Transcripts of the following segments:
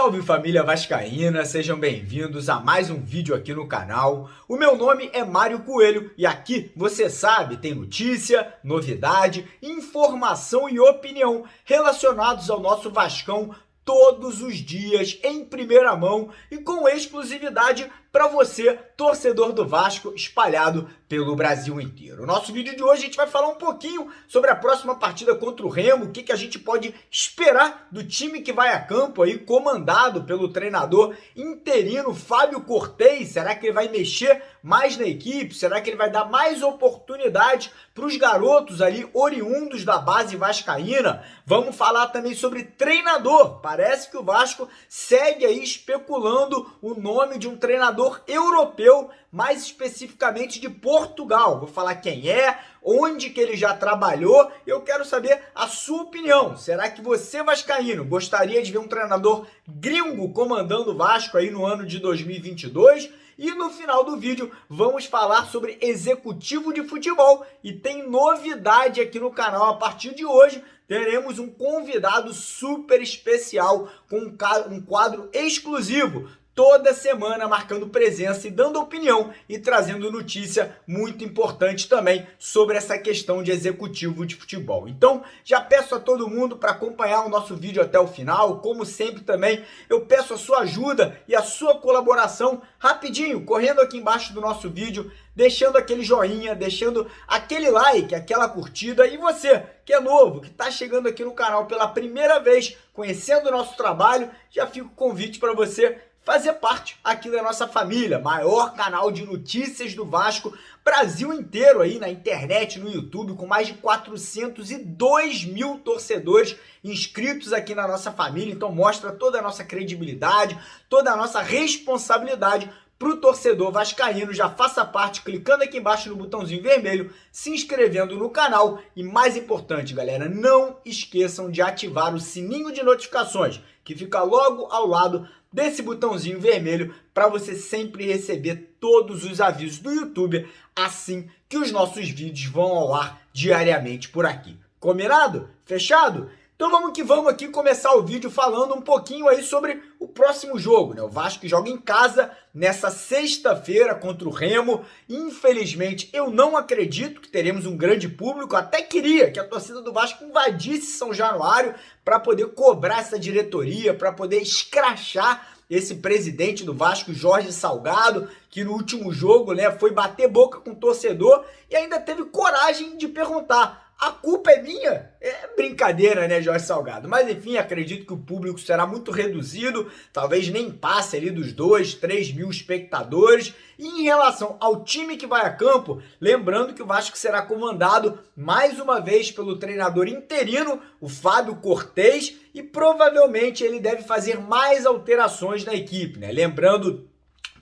Salve família vascaína, sejam bem-vindos a mais um vídeo aqui no canal. O meu nome é Mário Coelho e aqui, você sabe, tem notícia, novidade, informação e opinião relacionados ao nosso Vascão todos os dias em primeira mão e com exclusividade para você, torcedor do Vasco, espalhado pelo Brasil inteiro. No nosso vídeo de hoje a gente vai falar um pouquinho sobre a próxima partida contra o Remo, o que a gente pode esperar do time que vai a campo aí, comandado pelo treinador interino Fábio Cortez. Será que ele vai mexer mais na equipe? Será que ele vai dar mais oportunidade para os garotos ali oriundos da base vascaína? Vamos falar também sobre treinador. Parece que o Vasco segue aí especulando o nome de um treinador europeu, mais especificamente de Portugal. Vou falar quem é, onde que ele já trabalhou. Eu quero saber a sua opinião. Será que você, vascaíno, gostaria de ver um treinador gringo comandando o Vasco aí no ano de 2022? E no final do vídeo vamos falar sobre executivo de futebol e tem novidade aqui no canal. A partir de hoje teremos um convidado super especial com um quadro exclusivo toda semana, marcando presença e dando opinião e trazendo notícia muito importante também sobre essa questão de executivo de futebol. Então, já peço a todo mundo para acompanhar o nosso vídeo até o final. Como sempre também, eu peço a sua ajuda e a sua colaboração rapidinho, correndo aqui embaixo do nosso vídeo, deixando aquele joinha, deixando aquele like, aquela curtida. E você, que é novo, que está chegando aqui no canal pela primeira vez, conhecendo o nosso trabalho, já fica o convite para você fazer parte aqui da nossa família, maior canal de notícias do Vasco, Brasil inteiro aí na internet, no YouTube, com mais de 402 mil torcedores inscritos aqui na nossa família. Então mostra toda a nossa credibilidade, toda a nossa responsabilidade para o torcedor vascaíno. Já faça parte clicando aqui embaixo no botãozinho vermelho, se inscrevendo no canal e, mais importante, galera, não esqueçam de ativar o sininho de notificações, que fica logo ao lado desse botãozinho vermelho, para você sempre receber todos os avisos do YouTube assim que os nossos vídeos vão ao ar diariamente por aqui. Combinado? Fechado? Então vamos que vamos aqui começar o vídeo falando um pouquinho aí sobre o próximo jogo, né? O Vasco joga em casa nessa sexta-feira contra o Remo. Infelizmente, eu não acredito que teremos um grande público. Até queria que a torcida do Vasco invadisse São Januário para poder cobrar essa diretoria, para poder escrachar esse presidente do Vasco, Jorge Salgado, que no último jogo, né, foi bater boca com o torcedor e ainda teve coragem de perguntar: a culpa é minha? É brincadeira, né, Jorge Salgado? Mas enfim, acredito que o público será muito reduzido, talvez nem passe ali dos 2, 3 mil espectadores. E em relação ao time que vai a campo, lembrando que o Vasco será comandado mais uma vez pelo treinador interino, o Fábio Cortez, e provavelmente ele deve fazer mais alterações na equipe, né? Lembrando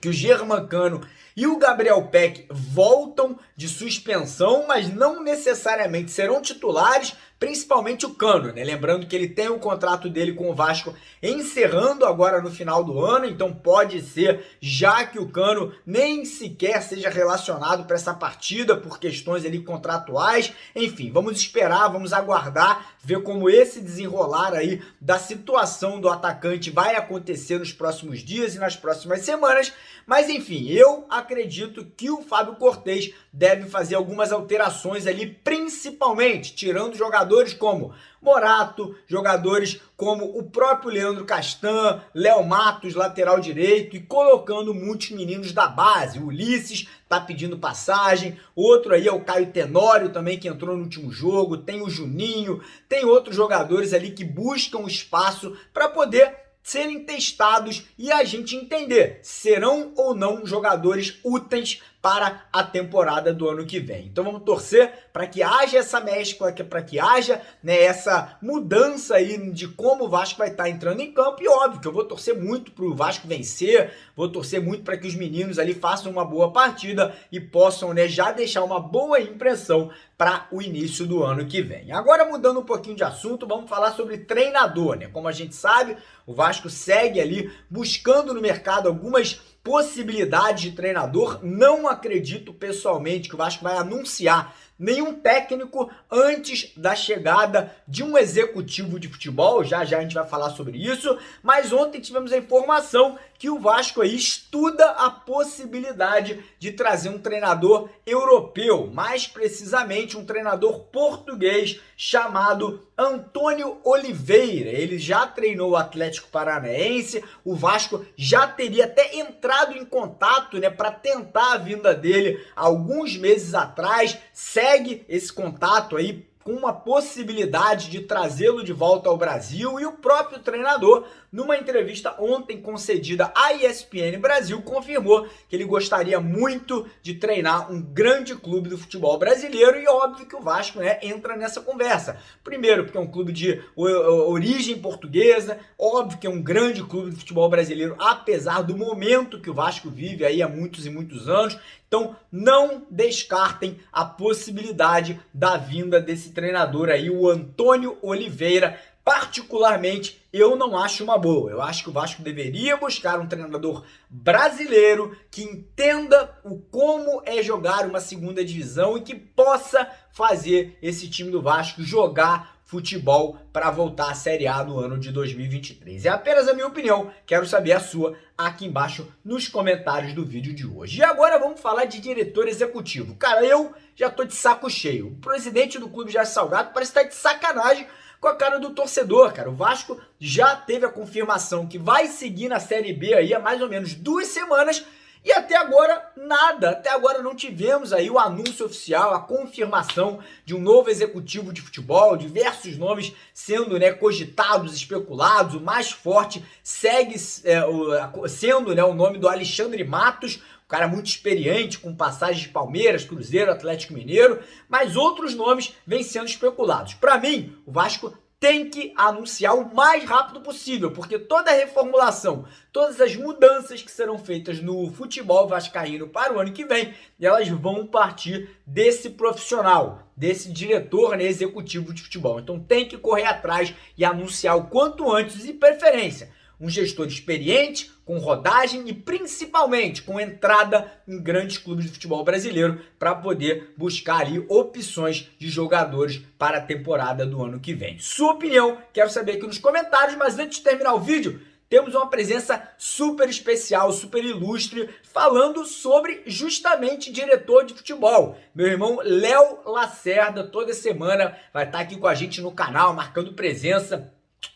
que o Germancano e o Gabriel Peck voltam de suspensão, mas não necessariamente serão titulares, principalmente o Cano, né? Lembrando que ele tem o contrato dele com o Vasco encerrando agora no final do ano, então pode ser já que o Cano nem sequer seja relacionado para essa partida por questões ali contratuais. Enfim, vamos esperar, vamos aguardar, ver como esse desenrolar aí da situação do atacante vai acontecer nos próximos dias e nas próximas semanas. Mas enfim, eu acredito que o Fábio Cortez deve fazer algumas alterações ali, principalmente tirando jogadores como Morato, jogadores como o próprio Leandro Castan, Léo Matos, lateral direito, e colocando muitos meninos da base. O Ulisses tá pedindo passagem, outro aí é o Caio Tenório também, que entrou no último jogo, tem o Juninho, tem outros jogadores ali que buscam espaço para poder serem testados e a gente entender serão ou não jogadores úteis para a temporada do ano que vem. Então vamos torcer para que haja essa mescla, para que haja, né, essa mudança aí de como o Vasco vai estar entrando em campo. E óbvio que eu vou torcer muito para o Vasco vencer, vou torcer muito para que os meninos ali façam uma boa partida e possam, né, já deixar uma boa impressão para o início do ano que vem. Agora, mudando um pouquinho de assunto, vamos falar sobre treinador, né? Como a gente sabe, o Vasco segue ali buscando no mercado algumas possibilidades de treinador. Não acredito pessoalmente que o Vasco vai anunciar nenhum técnico antes da chegada de um executivo de futebol. Já já a gente vai falar sobre isso, mas ontem tivemos a informação que o Vasco aí estuda a possibilidade de trazer um treinador europeu, mais precisamente um treinador português chamado Antônio Oliveira. Ele já treinou o Atlético Paranaense, o Vasco já teria até entrado em contato, né, para tentar a vinda dele alguns meses atrás. Segue esse contato aí com uma possibilidade de trazê-lo de volta ao Brasil, e o próprio treinador, numa entrevista ontem concedida à ESPN Brasil, confirmou que ele gostaria muito de treinar um grande clube do futebol brasileiro, e óbvio que o Vasco, né, entra nessa conversa. Primeiro, porque é um clube de origem portuguesa, óbvio que é um grande clube do futebol brasileiro, apesar do momento que o Vasco vive aí há muitos e muitos anos. Então, não descartem a possibilidade da vinda desse treinador aí, o Antônio Oliveira. Particularmente, eu não acho uma boa. Eu acho que o Vasco deveria buscar um treinador brasileiro que entenda o como é jogar uma segunda divisão e que possa fazer esse time do Vasco jogar futebol para voltar à Série A no ano de 2023. É apenas a minha opinião, quero saber a sua aqui embaixo nos comentários do vídeo de hoje. E agora vamos falar de diretor executivo. Cara, eu já tô de saco cheio. O presidente do clube Jorge Salgado parece estar de sacanagem com a cara do torcedor, cara. O Vasco já teve a confirmação que vai seguir na Série B aí há mais ou menos 2 semanas, e até agora nada, até agora não tivemos aí o anúncio oficial, a confirmação de um novo executivo de futebol, diversos nomes sendo, né, cogitados, especulados. O mais forte segue sendo, né, o nome do Alexandre Matos, um cara muito experiente, com passagens de Palmeiras, Cruzeiro, Atlético Mineiro, mas outros nomes vêm sendo especulados. Para mim, o Vasco tem que anunciar o mais rápido possível, porque toda a reformulação, todas as mudanças que serão feitas no futebol vascaíno para o ano que vem, elas vão partir desse profissional, desse diretor, né, executivo de futebol. Então tem que correr atrás e anunciar o quanto antes, e preferência um gestor experiente, com rodagem e principalmente com entrada em grandes clubes de futebol brasileiro, para poder buscar ali opções de jogadores para a temporada do ano que vem. Sua opinião, quero saber aqui nos comentários, mas antes de terminar o vídeo, temos uma presença super especial, super ilustre, falando sobre justamente diretor de futebol. Meu irmão Léo Lacerda, toda semana vai estar aqui com a gente no canal, marcando presença.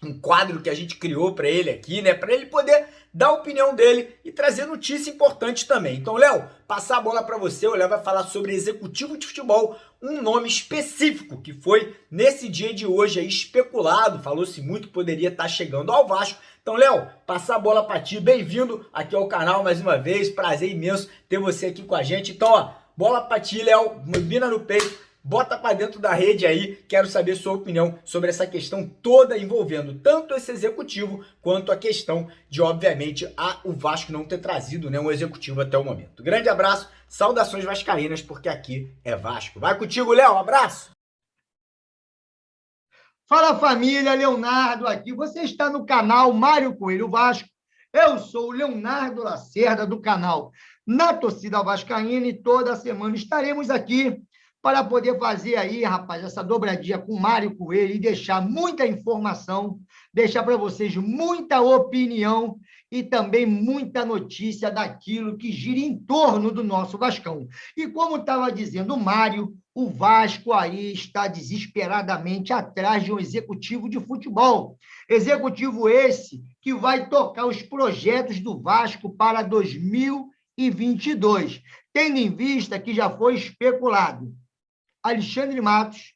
Um quadro que a gente criou para ele aqui, né? Para ele poder dar a opinião dele e trazer notícia importante também. Então, Léo, passar a bola para você. O Léo vai falar sobre executivo de futebol, um nome específico que foi nesse dia de hoje aí especulado. Falou-se muito que poderia estar chegando ao Vasco. Então, Léo, passar a bola para ti. Bem-vindo aqui ao canal mais uma vez. Prazer imenso ter você aqui com a gente. Então, ó, bola para ti, Léo. Mambina no peito. Bota para dentro da rede aí, quero saber sua opinião sobre essa questão toda envolvendo tanto esse executivo quanto a questão de, obviamente, o Vasco não ter trazido, né, um executivo até o momento. Grande abraço, saudações vascaínas, porque aqui é Vasco. Vai contigo, Léo, um abraço! Fala família, Leonardo aqui. Você está no canal Mário Coelho Vasco. Eu sou o Leonardo Lacerda do canal Na Torcida Vascaína e toda semana estaremos aqui para poder fazer aí, rapaz, essa dobradinha com o Mário Coelho e deixar muita informação, deixar para vocês muita opinião e também muita notícia daquilo que gira em torno do nosso Vascão. E como estava dizendo o Mário, o Vasco aí está desesperadamente atrás de um executivo de futebol. Executivo esse que vai tocar os projetos do Vasco para 2022, tendo em vista que já foi especulado Alexandre Matos,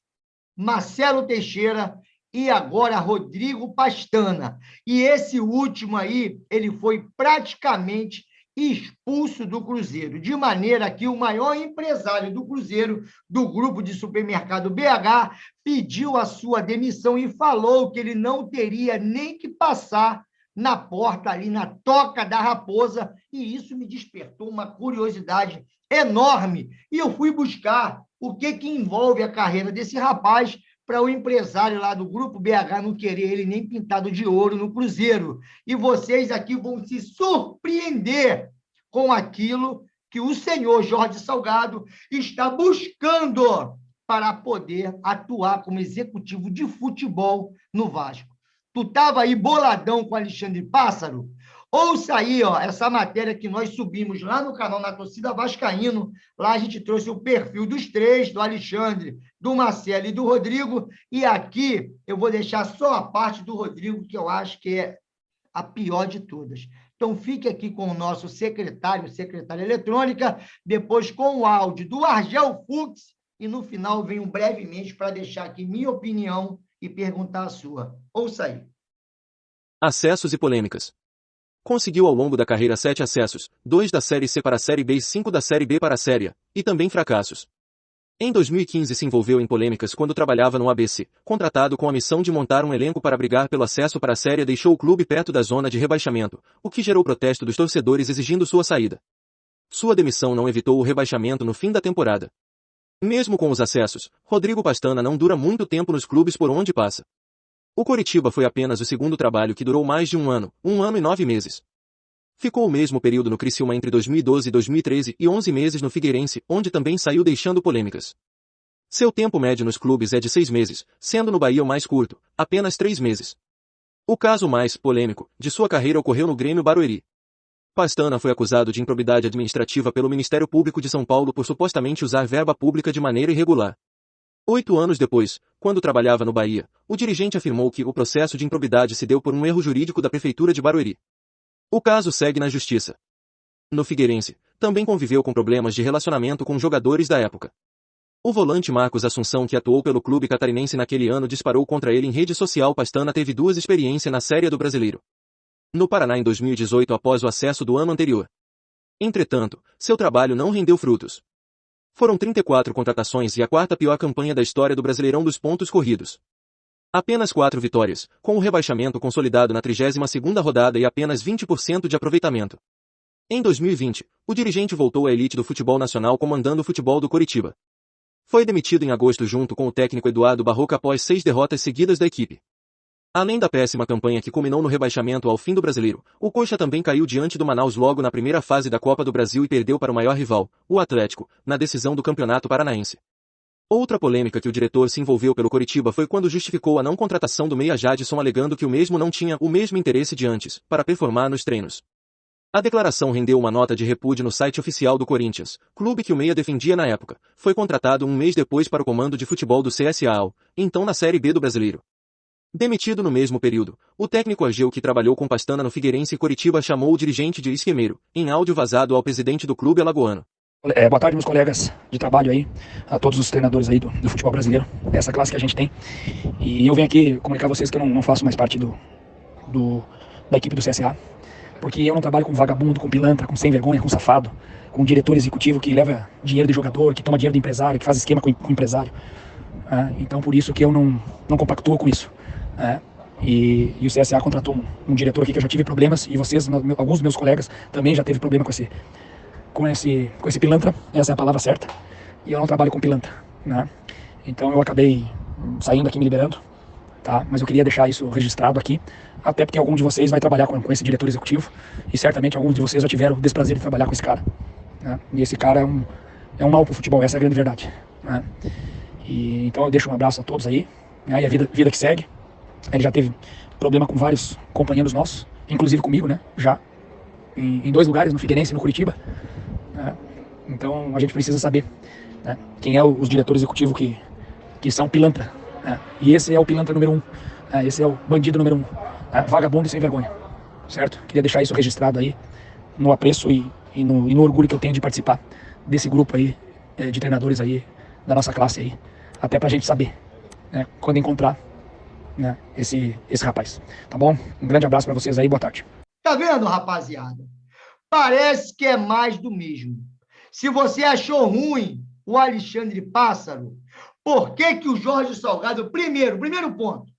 Marcelo Teixeira e agora Rodrigo Pastana. E esse último aí, ele foi praticamente expulso do Cruzeiro, de maneira que o maior empresário do Cruzeiro, do grupo de supermercado BH, pediu a sua demissão e falou que ele não teria nem que passar na porta ali, na Toca da Raposa, e isso me despertou uma curiosidade enorme, e eu fui buscar o que envolve a carreira desse rapaz para o empresário lá do Grupo BH não querer ele nem pintado de ouro no Cruzeiro. E vocês aqui vão se surpreender com aquilo que o senhor Jorge Salgado está buscando para poder atuar como executivo de futebol no Vasco. Tu estava aí boladão com o Alexandre Pássaro? Ouça aí, ó, essa matéria que nós subimos lá no canal na Torcida Vascaíno. Lá a gente trouxe o perfil dos três, do Alexandre, do Marcelo e do Rodrigo. E aqui eu vou deixar só a parte do Rodrigo, que eu acho que é a pior de todas. Então, fique aqui com o nosso secretária eletrônica, depois com o áudio do Argel Fux, e no final venho brevemente para deixar aqui minha opinião e perguntar a sua. Ouça aí. Acessos e polêmicas. Conseguiu ao longo da carreira 7 acessos, 2 da Série C para a Série B e 5 da Série B para a Série A, e também fracassos. Em 2015 se envolveu em polêmicas quando trabalhava no ABC, contratado com a missão de montar um elenco para brigar pelo acesso para a Série A, deixou o clube perto da zona de rebaixamento, o que gerou protesto dos torcedores exigindo sua saída. Sua demissão não evitou o rebaixamento no fim da temporada. Mesmo com os acessos, Rodrigo Pastana não dura muito tempo nos clubes por onde passa. O Coritiba foi apenas o segundo trabalho que durou mais de um ano e 9 meses. Ficou o mesmo período no Criciúma entre 2012 e 2013 e 11 meses no Figueirense, onde também saiu deixando polêmicas. Seu tempo médio nos clubes é de 6 meses, sendo no Bahia o mais curto, apenas 3 meses. O caso mais polêmico de sua carreira ocorreu no Grêmio Barueri. Pastana foi acusado de improbidade administrativa pelo Ministério Público de São Paulo por supostamente usar verba pública de maneira irregular. 8 anos depois, quando trabalhava no Bahia, o dirigente afirmou que o processo de improbidade se deu por um erro jurídico da Prefeitura de Barueri. O caso segue na justiça. No Figueirense, também conviveu com problemas de relacionamento com jogadores da época. O volante Marcos Assunção, que atuou pelo clube catarinense naquele ano, disparou contra ele em rede social. Pastana teve 2 experiências na Série A do Brasileiro. No Paraná em 2018 após o acesso do ano anterior. Entretanto, seu trabalho não rendeu frutos. Foram 34 contratações e a 4ª pior campanha da história do Brasileirão dos pontos corridos. Apenas 4 vitórias, com o rebaixamento consolidado na 32ª rodada e apenas 20% de aproveitamento. Em 2020, o dirigente voltou à elite do futebol nacional comandando o futebol do Coritiba. Foi demitido em agosto junto com o técnico Eduardo Barroca após 6 derrotas seguidas da equipe. Além da péssima campanha que culminou no rebaixamento ao fim do Brasileiro, o Coxa também caiu diante do Manaus logo na primeira fase da Copa do Brasil e perdeu para o maior rival, o Atlético, na decisão do Campeonato Paranaense. Outra polêmica que o diretor se envolveu pelo Coritiba foi quando justificou a não contratação do meia Jadson, alegando que o mesmo não tinha o mesmo interesse de antes, para performar nos treinos. A declaração rendeu uma nota de repúdio no site oficial do Corinthians, clube que o meia defendia na época. Foi contratado um mês depois para o comando de futebol do CSA, então na Série B do Brasileiro. Demitido no mesmo período, o técnico Argel, que trabalhou com Pastana no Figueirense e Coritiba, chamou o dirigente de esquemeiro, em áudio vazado ao presidente do clube alagoano. Boa tarde, meus colegas de trabalho aí, a todos os treinadores aí do futebol brasileiro, essa classe que a gente tem. E eu venho aqui comunicar a vocês que eu não faço mais parte da equipe do CSA, porque eu não trabalho com vagabundo, com pilantra, com sem vergonha, com safado, com diretor executivo que leva dinheiro de jogador, que toma dinheiro do empresário, que faz esquema com o empresário. Então por isso que eu não compactuo com isso. E o CSA contratou um diretor aqui que eu já tive problemas, e vocês, alguns dos meus colegas, também já teve problema com esse pilantra, essa é a palavra certa, e eu não trabalho com pilantra, né? Então eu acabei saindo aqui, me liberando, tá? Mas eu queria deixar isso registrado aqui, até porque algum de vocês vai trabalhar com esse diretor executivo, e certamente alguns de vocês já tiveram o desprazer de trabalhar com esse cara, né? E esse cara é um mal pro futebol, essa é a grande verdade, né? E então eu deixo um abraço a todos aí, né? E a vida que segue. Ele já teve problema com vários companheiros nossos, inclusive comigo, né? Já em 2 lugares, no Figueirense e no Curitiba. Então a gente precisa saber, né, quem é os diretores executivos que são pilantra, né? E esse é o pilantra número 1, esse é o bandido número 1, vagabundo e sem vergonha, certo? Queria deixar isso registrado aí, no apreço e no orgulho que eu tenho de participar desse grupo aí, de treinadores aí, da nossa classe aí, até pra gente saber, né, quando encontrar, né, esse rapaz, tá bom? Um grande abraço pra vocês aí, boa tarde. Tá vendo, rapaziada? Parece que é mais do mesmo. Se você achou ruim o Alexandre Pássaro, por que o Jorge Salgado... Primeiro ponto.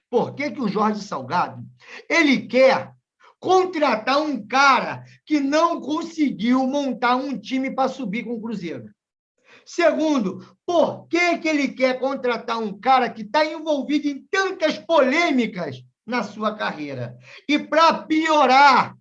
Por que o Jorge Salgado ele quer contratar um cara que não conseguiu montar um time para subir com o Cruzeiro? Segundo, por que ele quer contratar um cara que está envolvido em tantas polêmicas na sua carreira? E para piorar,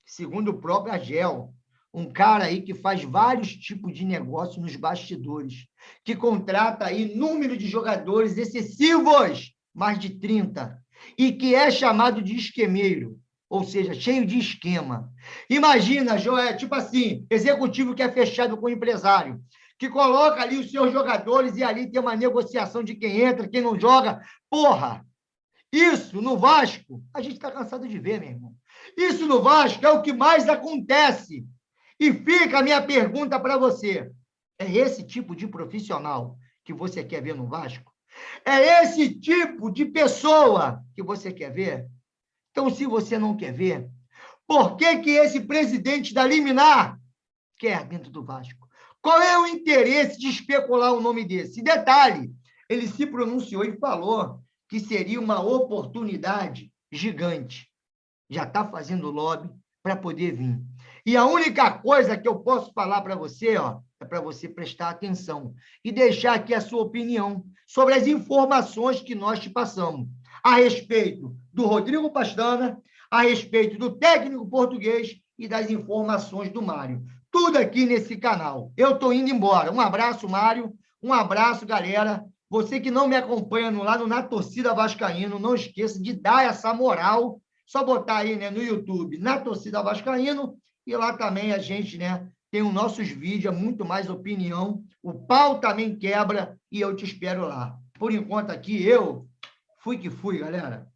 segundo o próprio Argel, um cara aí que faz vários tipos de negócio nos bastidores, que contrata aí número de jogadores excessivos, mais de 30, e que é chamado de esquemeiro, ou seja, cheio de esquema. Imagina, Joé, tipo assim, executivo que é fechado com o empresário, que coloca ali os seus jogadores e ali tem uma negociação de quem entra, quem não joga. Porra, isso no Vasco, a gente está cansado de ver, meu irmão. Isso no Vasco é o que mais acontece. E fica a minha pergunta para você. É esse tipo de profissional que você quer ver no Vasco? É esse tipo de pessoa que você quer ver? Então, se você não quer ver, por que que esse presidente da liminar quer dentro do Vasco? Qual é o interesse de especular o nome desse? Detalhe, ele se pronunciou e falou que seria uma oportunidade gigante. Já está fazendo lobby para poder vir. E a única coisa que eu posso falar para você, ó, é para você prestar atenção e deixar aqui a sua opinião sobre as informações que nós te passamos a respeito do Rodrigo Pastana, a respeito do técnico português e das informações do Mário. Tudo aqui nesse canal. Eu estou indo embora. Um abraço, Mário. Um abraço, galera. Você que não me acompanha lá no Na Torcida Vascaíno, não esqueça de dar essa moral. Só botar aí, né, no YouTube, Na Torcida Vascaíno, e lá também a gente, né, tem os nossos vídeos, muito mais opinião. O pau também quebra e eu te espero lá. Por enquanto aqui, eu fui que fui, galera.